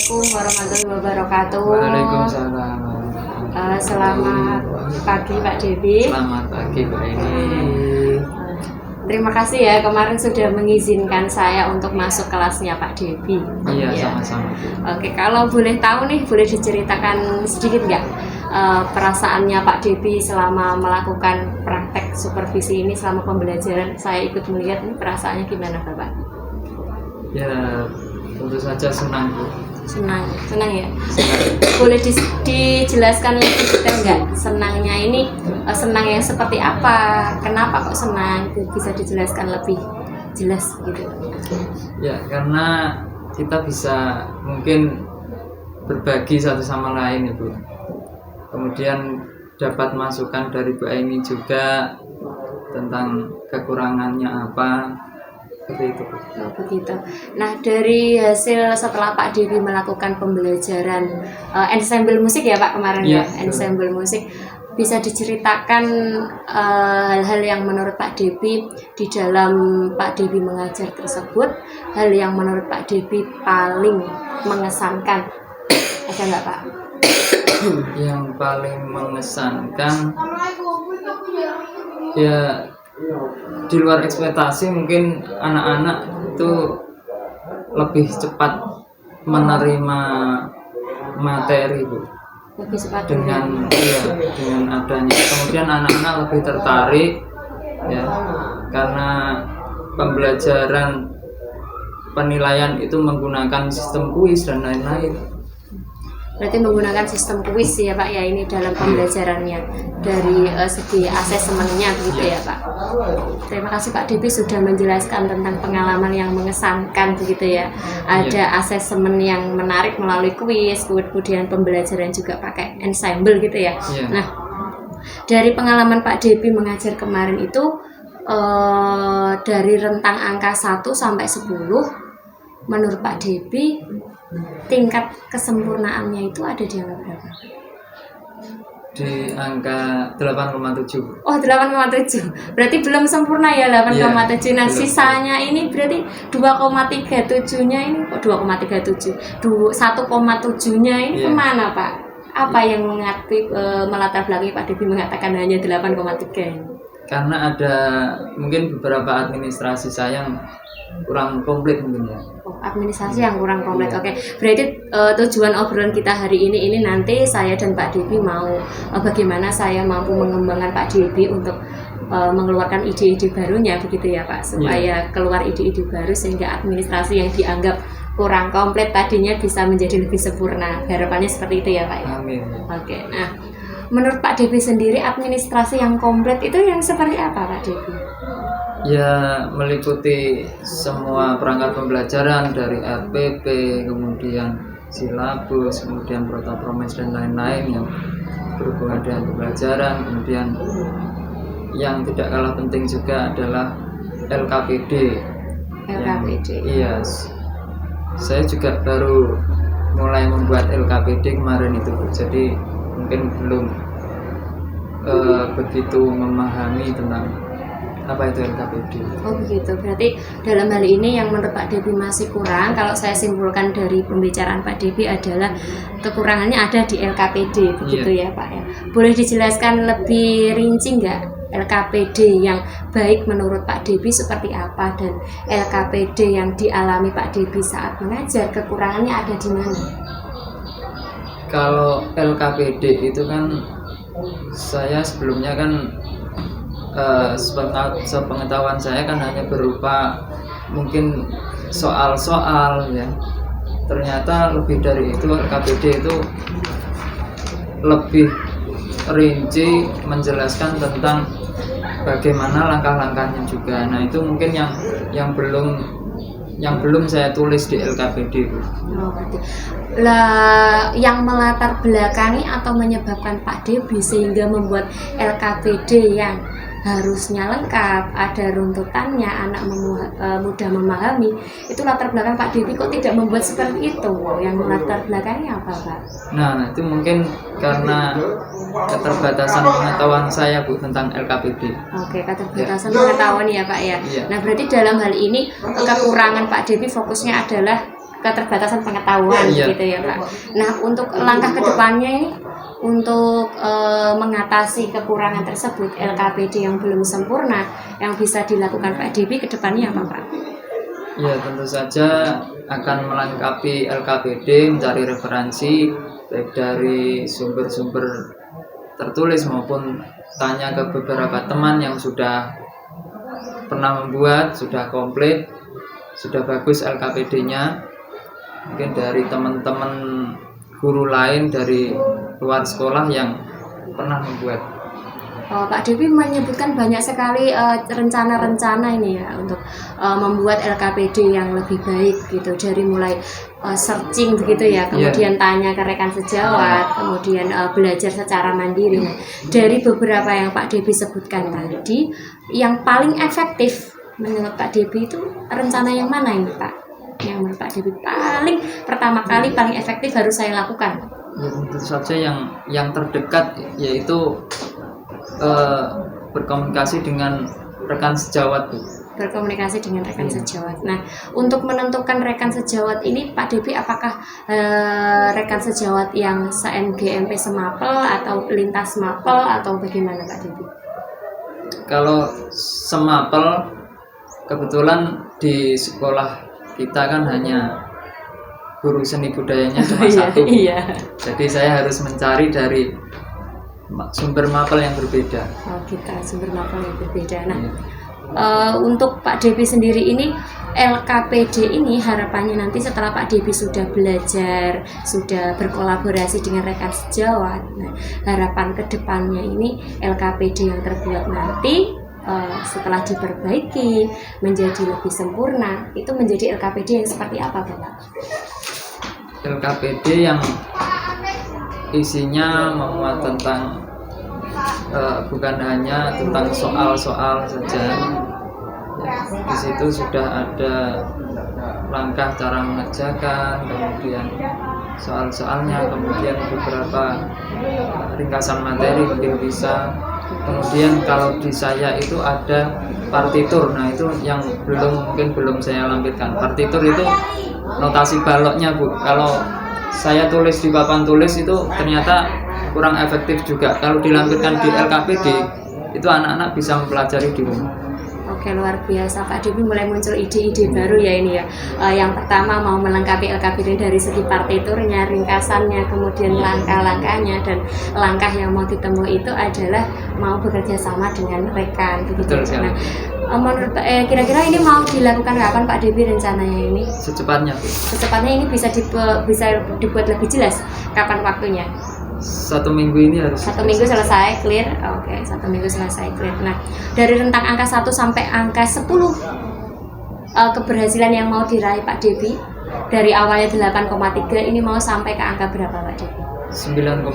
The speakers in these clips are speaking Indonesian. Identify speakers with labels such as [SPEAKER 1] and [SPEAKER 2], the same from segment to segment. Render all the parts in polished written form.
[SPEAKER 1] Assalamualaikum warahmatullahi wabarakatuh.
[SPEAKER 2] Waalaikumsalam.
[SPEAKER 1] Selamat pagi Pak Debi.
[SPEAKER 2] Selamat pagi Pak Ini.
[SPEAKER 1] Terima kasih ya kemarin sudah mengizinkan saya untuk masuk kelasnya Pak Debi.
[SPEAKER 2] Iya,
[SPEAKER 1] Ya.
[SPEAKER 2] sama-sama.
[SPEAKER 1] Oke, kalau boleh tahu nih, boleh diceritakan sedikit nggak perasaannya Pak Debi selama melakukan praktek supervisi ini, selama pembelajaran saya ikut melihat, ini perasaannya gimana Bapak?
[SPEAKER 2] Ya, tentu saja senang Bu.
[SPEAKER 1] Senang ya.
[SPEAKER 2] Senang.
[SPEAKER 1] Boleh dijelaskan lebih detail nggak? Senangnya ini senang yang seperti apa? Kenapa kok senang? Bisa dijelaskan lebih jelas gitu.
[SPEAKER 2] Ya, karena kita bisa mungkin berbagi satu sama lain Ibu. Kemudian dapat masukan dari Bu Aini juga tentang kekurangannya apa. Seperti itu.
[SPEAKER 1] Oh, begitu. Nah, dari hasil setelah Pak Debi melakukan pembelajaran ensemble musik ya Pak kemarin ya, ensemble musik, bisa diceritakan hal-hal yang menurut Pak Debi di dalam Pak Debi mengajar tersebut, hal yang menurut Pak Debi paling mengesankan, ada nggak Pak?
[SPEAKER 2] Yang paling mengesankan ya di luar ekspektasi, mungkin anak-anak itu lebih cepat menerima materi Bu.
[SPEAKER 1] Lebih cepat
[SPEAKER 2] Dengan adanya, kemudian anak-anak lebih tertarik ya, karena pembelajaran penilaian itu menggunakan sistem kuis dan lain-lain.
[SPEAKER 1] Berarti menggunakan sistem kuis ya Pak ya, ini dalam pembelajarannya dari segi asesmennya begitu ya Pak. Terima kasih Pak Debi sudah menjelaskan tentang pengalaman yang mengesankan begitu ya. Ada asesmen yang menarik melalui kuis, kemudian pembelajaran juga pakai ensemble gitu ya. Nah, dari pengalaman Pak Debi mengajar kemarin itu dari rentang angka 1 sampai 10, menurut Pak Debi tingkat kesempurnaannya itu ada di angka berapa?
[SPEAKER 2] Di angka 8,7.
[SPEAKER 1] Oh, 8,7. Berarti belum sempurna ya 8,7. Nah, sisanya ini berarti 2,37-nya ini kok 2,37. 1,7-nya ini kemana Pak? Apa yang melatar belakangi Pak Debi mengatakan hanya 8,3 ini?
[SPEAKER 2] Karena ada mungkin beberapa administrasi saya yang kurang komplit mungkin ya.
[SPEAKER 1] Administrasi yang kurang komplit. Oke. Berarti tujuan obrolan kita hari ini nanti saya dan Pak Debi mau bagaimana saya mampu mengembangkan Pak Debi untuk mengeluarkan ide-ide barunya begitu ya Pak, supaya keluar ide-ide baru sehingga administrasi yang dianggap kurang komplit tadinya bisa menjadi lebih sempurna. Harapannya seperti itu ya Pak ya.
[SPEAKER 2] Amin.
[SPEAKER 1] Oke. Nah, menurut Pak Debi sendiri administrasi yang komplit itu yang seperti apa Pak Debi?
[SPEAKER 2] Ya, meliputi semua perangkat pembelajaran dari RPP, kemudian silabus, kemudian protapromes dan lain-lain yang berhubungan dengan pembelajaran. Kemudian yang tidak kalah penting juga adalah LKPD. Iya, saya juga baru mulai membuat LKPD kemarin itu, jadi mungkin belum begitu memahami tentang apa itu LKPD. Oh
[SPEAKER 1] begitu, berarti dalam hal ini yang menurut Pak Debi masih kurang, kalau saya simpulkan dari pembicaraan Pak Debi adalah kekurangannya ada di LKPD begitu ya Pak ya. Boleh dijelaskan lebih rinci nggak LKPD yang baik menurut Pak Debi seperti apa, dan LKPD yang dialami Pak Debi saat mengajar kekurangannya ada di mana?
[SPEAKER 2] Kalau LKPD itu kan saya sebelumnya kan sepengetahuan saya kan hanya berupa mungkin soal-soal ya. Ternyata lebih dari itu, LKPD itu lebih rinci menjelaskan tentang bagaimana langkah-langkahnya juga. Nah, itu mungkin yang belum saya tulis di LKPD.
[SPEAKER 1] Oh, berarti yang melatar belakangi atau menyebabkan Pak Debi sehingga membuat LKPD yang harusnya lengkap, ada runtutannya, anak mudah memahami, itu latar belakang Pak Debi kok tidak membuat seperti itu? Yang latar belakangnya apa Pak?
[SPEAKER 2] Nah, itu mungkin karena keterbatasan pengetahuan saya Bu tentang LKPD.
[SPEAKER 1] Oke, keterbatasan pengetahuan ya Pak ya. Nah, berarti dalam hal ini kekurangan Pak Debi fokusnya adalah keterbatasan pengetahuan
[SPEAKER 2] Iya.
[SPEAKER 1] gitu ya Pak. Nah untuk langkah kedepannya ini untuk mengatasi kekurangan tersebut LKPD yang belum sempurna yang bisa dilakukan Pak Debi kedepannya apa Pak?
[SPEAKER 2] Ya tentu saja akan melengkapi LKPD, mencari referensi baik dari sumber-sumber tertulis maupun tanya ke beberapa teman yang sudah pernah membuat, sudah komplit, sudah bagus LKPD-nya. Mungkin dari teman-teman guru lain dari luar sekolah yang pernah membuat.
[SPEAKER 1] Pak Devi menyebutkan banyak sekali rencana-rencana ini ya untuk membuat LKPD yang lebih baik gitu, dari mulai searching begitu ya, kemudian tanya ke rekan sejawat, kemudian belajar secara mandiri. Nah, dari beberapa yang Pak Devi sebutkan tadi, yang paling efektif menurut Pak Devi itu rencana yang mana ini Pak? Yang menurut Pak Devi paling pertama kali paling efektif harus saya lakukan?
[SPEAKER 2] Ya, tentu saja yang terdekat, yaitu berkomunikasi dengan rekan sejawat Bu.
[SPEAKER 1] Berkomunikasi dengan rekan sejawat. Nah, untuk menentukan rekan sejawat ini Pak Devi, apakah rekan sejawat yang se-NGMP semapel atau lintas mapel atau bagaimana Pak Devi?
[SPEAKER 2] Kalau semapel, kebetulan di sekolah kita kan hanya guru seni budayanya cuma satu.
[SPEAKER 1] Iya.
[SPEAKER 2] Jadi saya harus mencari dari sumber mapel yang berbeda.
[SPEAKER 1] Oh, kita sumber mapel yang berbeda. Nah, untuk Pak Devi sendiri ini LKPD ini harapannya nanti setelah Pak Devi sudah belajar, sudah berkolaborasi dengan rekan sejawat, nah, harapan kedepannya ini LKPD yang terbuat nanti setelah diperbaiki menjadi lebih sempurna, itu menjadi LKPD yang seperti apa Bapak?
[SPEAKER 2] LKPD yang isinya memuat tentang bukan hanya tentang soal-soal saja. Ya, di situ sudah ada langkah cara mengerjakan, kemudian soal-soalnya, kemudian beberapa ringkasan materi mungkin bisa. Kemudian kalau di saya itu ada partitur. Nah, itu yang belum saya lampirkan. Partitur itu notasi baloknya Bu. Kalau saya tulis di papan tulis itu ternyata kurang efektif juga. Kalau dilampirkan di LKPD itu anak-anak bisa mempelajari di rumah.
[SPEAKER 1] Oke, luar biasa Pak Devi, mulai muncul ide-ide baru ya ini ya. Yang pertama mau melengkapi LKPD dari segi partiturnya, ringkasannya, kemudian langkah-langkahnya, dan langkah yang mau ditemui itu adalah mau bekerja sama dengan rekan begitu. Nah, menurut kira-kira ini mau dilakukan kapan Pak Devi rencananya ini?
[SPEAKER 2] Secepatnya.
[SPEAKER 1] Secepatnya ini bisa dibuat lebih jelas kapan waktunya?
[SPEAKER 2] 1 minggu ini harus
[SPEAKER 1] 1 minggu selesai clear. Oke, 1 minggu selesai clear. Nah, dari rentang angka 1 sampai angka 10 keberhasilan yang mau diraih Pak Devi dari awalnya 8,3 ini mau sampai ke angka berapa Pak Devi?
[SPEAKER 2] 9,8.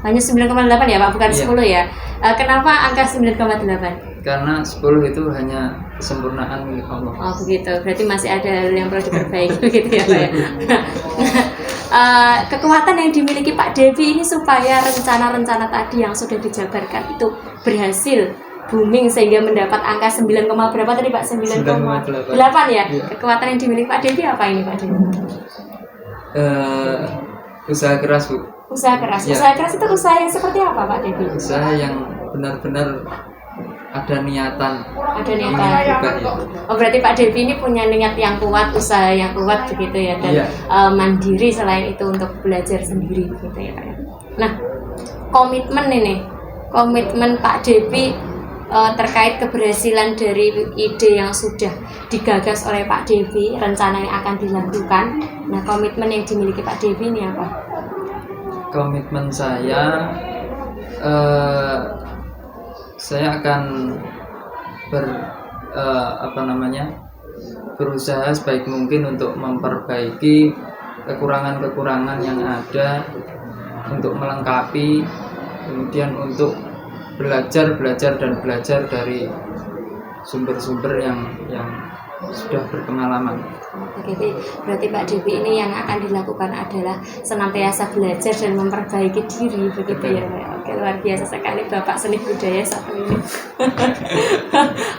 [SPEAKER 1] Hanya 9,8 ya Pak, bukan
[SPEAKER 2] Iya.
[SPEAKER 1] 10 ya. Kenapa angka 9,8?
[SPEAKER 2] Karena 10 itu hanya kesempurnaan milik Allah.
[SPEAKER 1] Oh begitu, berarti masih ada hal yang perlu diperbaiki begitu ya Pak ya. Kekuatan yang dimiliki Pak Devi ini supaya rencana-rencana tadi yang sudah dijabarkan itu berhasil booming sehingga mendapat angka 9, berapa tadi Pak? 9,8 ya?
[SPEAKER 2] Iya.
[SPEAKER 1] Kekuatan yang dimiliki Pak Devi apa ini Pak Devi?
[SPEAKER 2] Usaha keras Bu.
[SPEAKER 1] Usaha keras.
[SPEAKER 2] Ya.
[SPEAKER 1] Usaha keras itu usaha yang seperti apa Pak Devi?
[SPEAKER 2] Usaha yang benar-benar ada niatan.
[SPEAKER 1] Ada niatan.
[SPEAKER 2] Juga, ya.
[SPEAKER 1] Oh berarti Pak Devi ini punya niat yang kuat, usaha yang kuat begitu ya, dan
[SPEAKER 2] Iya.
[SPEAKER 1] Mandiri selain itu untuk belajar sendiri begitu ya Pak ya. Nah, komitmen Pak Devi terkait keberhasilan dari ide yang sudah digagas oleh Pak Devi, rencana yang akan dilakukan. Nah, komitmen yang dimiliki Pak Devi ini apa?
[SPEAKER 2] Komitmen saya akan berusaha sebaik mungkin untuk memperbaiki kekurangan-kekurangan yang ada, untuk melengkapi, kemudian untuk belajar dari sumber-sumber yang sudah berpengalaman.
[SPEAKER 1] Oke, berarti Pak Devi ini yang akan dilakukan adalah senantiasa belajar dan memperbaiki diri begitu ya Pak. Oke, luar biasa sekali Bapak seni budaya satu ini.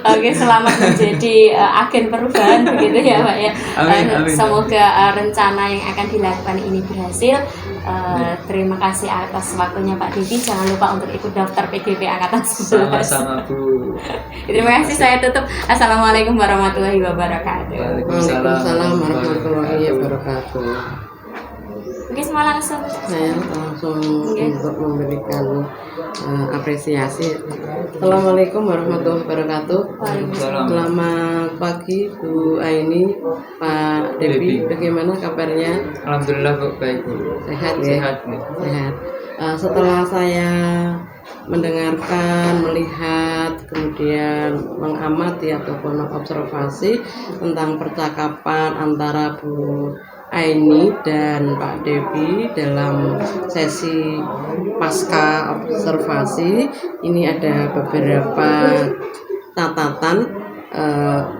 [SPEAKER 1] Oke, selamat menjadi agen perubahan begitu ya Pak ya.
[SPEAKER 2] Amin.
[SPEAKER 1] Semoga rencana yang akan dilakukan ini berhasil. Terima kasih atas waktunya Pak Devi. Jangan lupa untuk ikut daftar PGP Angkatan 11.
[SPEAKER 2] Sama-sama Bu.
[SPEAKER 1] Terima kasih, saya tutup. Assalamualaikum warahmatullahi wabarakatuh.
[SPEAKER 3] Waalaikumsalam warahmatullahi wabarakatuh.
[SPEAKER 1] Oke, semua langsung.
[SPEAKER 3] Saya langsung untuk memberikan apresiasi. Assalamualaikum warahmatullahi wabarakatuh.
[SPEAKER 2] Waalaikumsalam.
[SPEAKER 3] Selamat pagi Bu Aini, Pak Devi. Bagaimana kabarnya?
[SPEAKER 2] Alhamdulillah Bu, baik Bu.
[SPEAKER 3] Sehat ya?
[SPEAKER 2] Sehat nih.
[SPEAKER 3] Sehat. Setelah saya mendengarkan, melihat, kemudian mengamati ataupun mengobservasi tentang percakapan antara Bu Aini dan Pak Devi dalam sesi pasca observasi, ini ada beberapa catatan.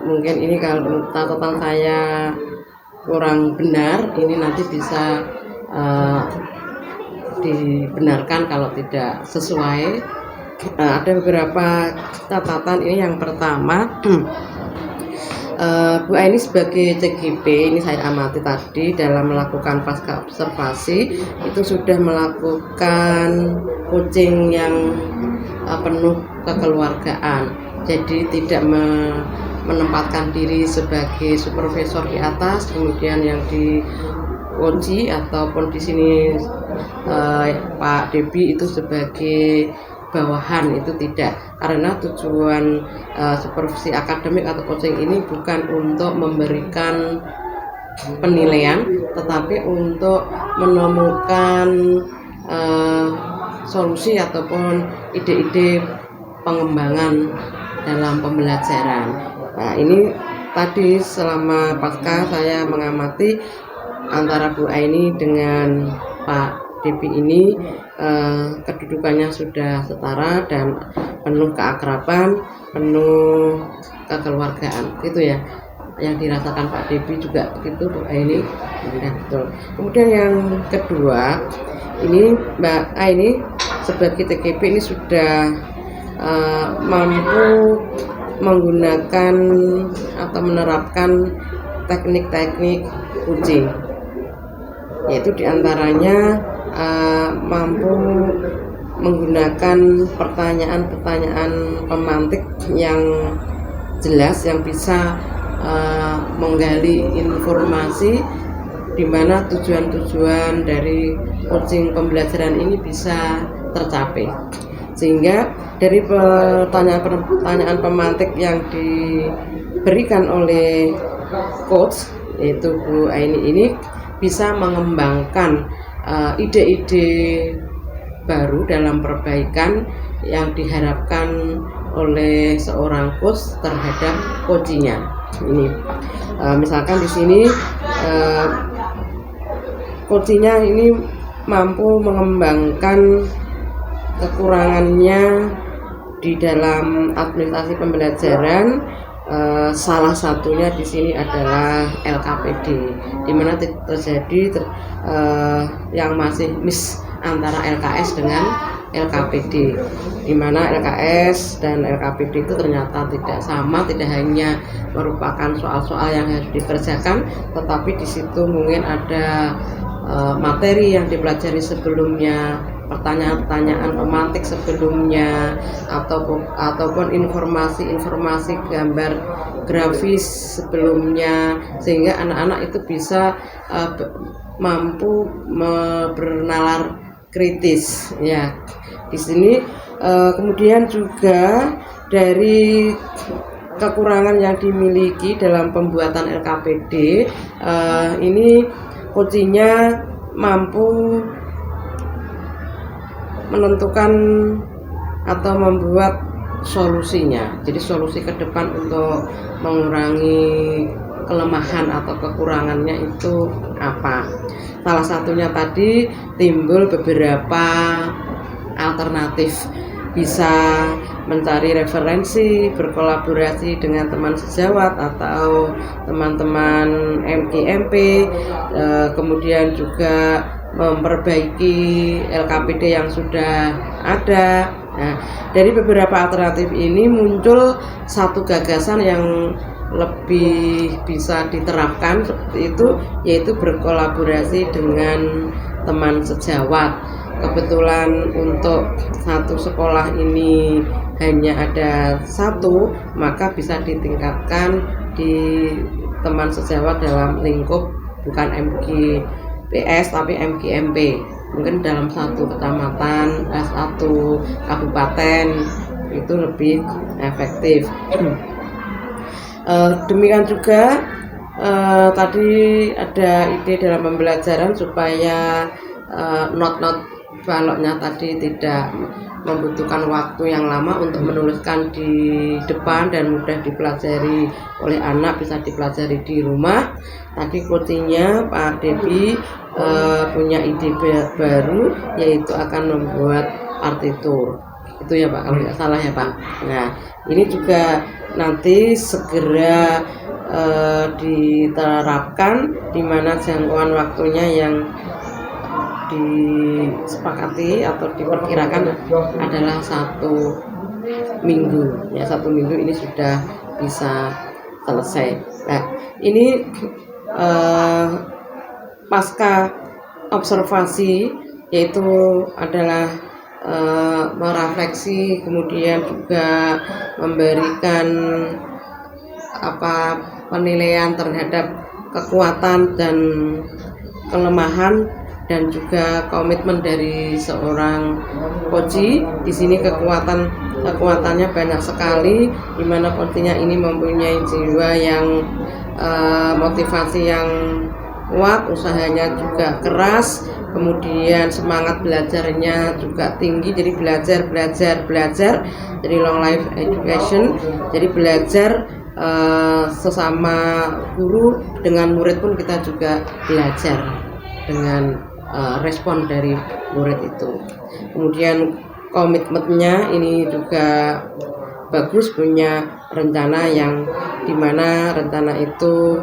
[SPEAKER 3] Mungkin ini kalau catatan saya kurang benar, ini nanti bisa dibenarkan kalau tidak sesuai. Ada beberapa catatan. Ini yang pertama, Bu Aini sebagai CGP, ini saya amati tadi dalam melakukan pasca observasi itu sudah melakukan coaching yang penuh kekeluargaan. Jadi tidak menempatkan diri sebagai supervisor di atas, kemudian yang di coach ataupun di sini Pak Devi itu sebagai bawahan, itu tidak, karena tujuan supervisi akademik atau coaching ini bukan untuk memberikan penilaian, tetapi untuk menemukan solusi ataupun ide-ide pengembangan dalam pembelajaran. Nah, ini tadi selama pasca saya mengamati antara Bu Aini dengan Pak Devi ini kedudukannya sudah setara dan penuh keakraban, penuh kekeluargaan, gitu ya. Yang dirasakan Pak Devi juga begitu, Bu Aini. Ya, betul. Kemudian yang kedua, ini Mbak Aini sebagai TKP ini sudah mampu menggunakan atau menerapkan teknik-teknik coaching, yaitu diantaranya mampu menggunakan pertanyaan-pertanyaan pemantik yang jelas, yang bisa menggali informasi di mana tujuan-tujuan dari coaching pembelajaran ini bisa tercapai. Sehingga dari pertanyaan-pertanyaan pemantik yang diberikan oleh coach, yaitu Bu Aini ini, bisa mengembangkan ide-ide baru dalam perbaikan yang diharapkan oleh seorang coach terhadap coachingnya. Ini misalkan di sini coachingnya ini mampu mengembangkan kekurangannya di dalam administrasi pembelajaran. Salah satunya di sini adalah LKPD, di mana terjadi yang masih miss antara LKS dengan LKPD, di mana LKS dan LKPD itu ternyata tidak sama, tidak hanya merupakan soal-soal yang harus dikerjakan, tetapi di situ mungkin ada materi yang dipelajari sebelumnya, pertanyaan-pertanyaan pemantik sebelumnya, ataupun informasi-informasi gambar grafis sebelumnya, sehingga anak-anak itu bisa mampu bernalar kritis. Ya, di sini kemudian juga dari kekurangan yang dimiliki dalam pembuatan LKPD, ini coachingnya mampu menentukan atau membuat solusinya. Jadi solusi ke depan untuk mengurangi kelemahan atau kekurangannya itu apa. Salah satunya tadi timbul beberapa alternatif, bisa mencari referensi, berkolaborasi dengan teman sejawat atau teman-teman MKMP, kemudian juga memperbaiki LKPD yang sudah ada. Nah, dari beberapa alternatif ini muncul satu gagasan yang lebih bisa diterapkan seperti itu, yaitu berkolaborasi dengan teman sejawat. Kebetulan untuk satu sekolah ini hanya ada satu, maka bisa ditingkatkan di teman sejawat dalam lingkup bukan MGPS tapi MGMP. Mungkin dalam satu kecamatan, satu kabupaten itu lebih efektif. Demikian juga tadi ada ide dalam pembelajaran supaya not-not baloknya tadi tidak membutuhkan waktu yang lama untuk menuliskan di depan dan mudah dipelajari oleh anak, bisa dipelajari di rumah. Tadi coachingnya Pak Debi punya ide baru, yaitu akan membuat partitur. Itu ya Pak, kalau nggak salah ya Pak. Nah, ini juga nanti segera diterapkan, di mana jangkauan waktunya yang disepakati atau diperkirakan adalah 1 minggu. Ya, 1 minggu ini sudah bisa selesai. Nah, ini pasca observasi, yaitu adalah merefleksi, kemudian juga memberikan penilaian terhadap kekuatan dan kelemahan dan juga komitmen dari seorang coach. Di sini kekuatannya banyak sekali, di mana coachnya ini mempunyai jiwa yang motivasi yang kuat, usahanya juga keras, kemudian semangat belajarnya juga tinggi. Jadi belajar, jadi long life education. Jadi belajar sesama guru, dengan murid pun kita juga belajar dengan respon dari murid itu. Kemudian komitmennya ini juga bagus, punya rencana yang dimana rencana itu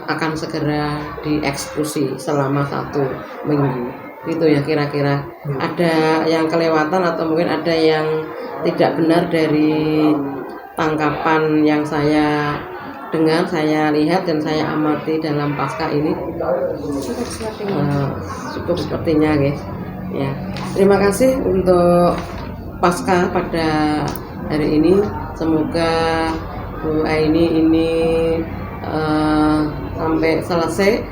[SPEAKER 3] akan segera dieksekusi selama 1 minggu. Itu ya kira-kira. Ada yang kelewatan atau mungkin ada yang tidak benar dari tangkapan yang saya dengar, saya lihat dan saya amati dalam pasca ini. Cukup sepertinya guys. Ya, terima kasih untuk pasca pada hari ini. Semoga Bu Aini ini sampai selesai,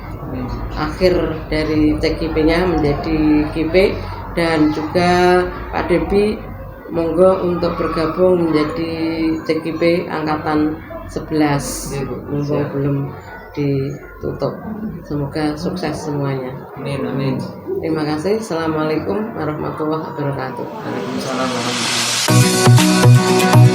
[SPEAKER 3] akhir dari CGP-nya menjadi GP, dan juga Pak Debi monggo untuk bergabung menjadi CGP angkatan 11, mumpung belum ditutup. Semoga sukses semuanya.
[SPEAKER 2] Amin.
[SPEAKER 3] Terima kasih. Assalamualaikum warahmatullahi wabarakatuh.
[SPEAKER 2] Waalaikumsalam warahmatullahi wabarakatuh.